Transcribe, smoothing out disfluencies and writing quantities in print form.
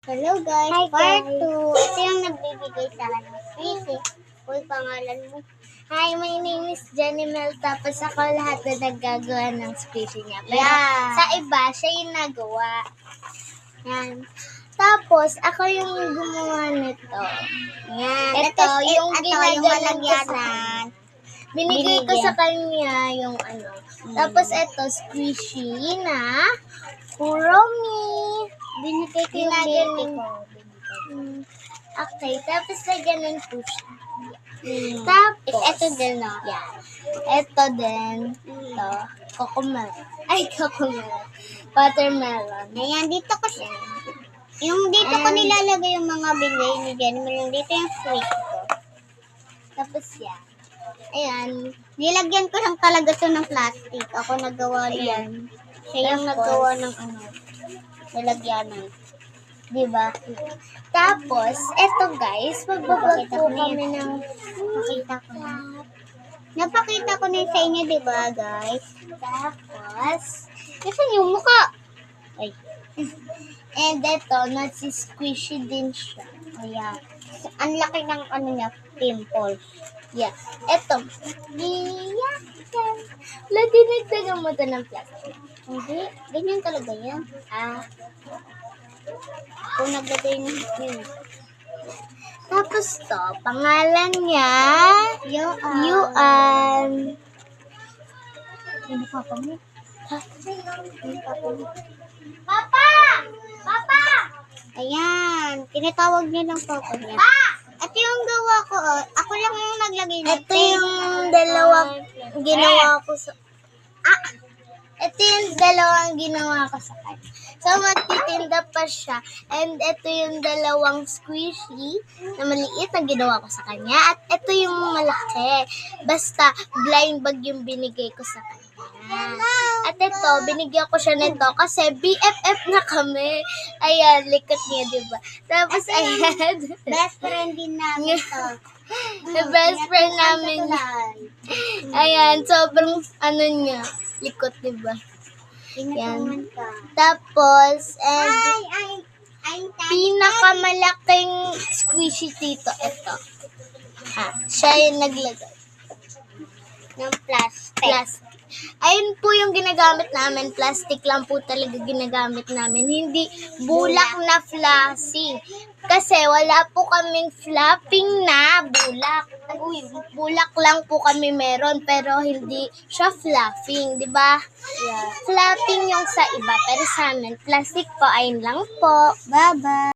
Hello guys, Hi, part guys. 2. Ito yung nagbibigay sa akin ng squishy. Uy, pangalan mo. Hi, my name is Jenny Mel. Tapos ako lahat na naggagawa ng squishy niya. Pero Yeah. sa iba, siya yung nagawa. Yan. Tapos, ako yung gumawa nito. Yan. Ito, yung yung ginaganon ko sa malagyanan. Binigay ko Binigyan. sa kanya yung ano. Tapos, ito, squishy na Kuromi. Binigay ko yung Ginaganon baby ko. Okay, tapos na ganun po siya. Mm. Tapos, Ito din, no? yeah. Ito din. Ito. Cocomelon. Ay, cocomelon. Watermelon. Ayan, dito ko siya. Yung dito ko And- nilalagay yung mga bigay ni Jenny. Yung dito yung sweet ko. Tapos yan. Ayan. Nilagyan ko lang talaga ito ng plastic. Ako nagawa niyan. Ayan. Siya yung Tapos, nagawa ng ano, nilagyanan. Diba? Tapos, eto guys, magbabag Napakita po ko na kami yan. ng Nakita ko na. Napakita ko na sa inyo, di ba, guys? tapos, Kasi yung mukha. Ay, and eto, nasi-squishy din siya. ayan. Ang laki ng ano niya, pimples. Yeah. Eto. Yeah. Dinagdagan mo to ng plastic. Hindi, ganyan talaga yan. Kung naglagay ng yun. Tapos to, pangalan niya, Yuan. Hindi pa pa mo. Hindi pa pa mo. Papa! Papa! Ayan, tinatawag niya ng papa niya. At yung gawa ko, ako lang yung naglagay ng Ito yung dalawang ginawa ko sa... Ito yung dalawang ginawa ko sa kanya. So, magtitinda pa siya. And ito yung dalawang squishy na maliit na ginawa ko sa kanya. At ito yung malaki. Basta, blind bag yung binigay ko sa kanya. At ito, binigyan ko siya nito kasi BFF na kami. Ayan, likot niya, diba? Tapos, ayan. Best friend din namin to. The best friend namin. Ayan, sobrang ano niya, likot, diba? Pinatungan ka. Tapos, and Ay, pinakamalaking squishy dito, ito. Siya yung naglagay. ng plastic. Plastic. Ayun po yung ginagamit namin. Plastic lang po talaga ginagamit namin. Hindi bulak na flossing. Kasi wala po kaming flapping na bulak. Uy, bulak lang po kami meron pero hindi siya fluffing, di ba? Yeah. Flapping yung sa iba pero sa amin plastic po. Ayun lang po. Bye-bye.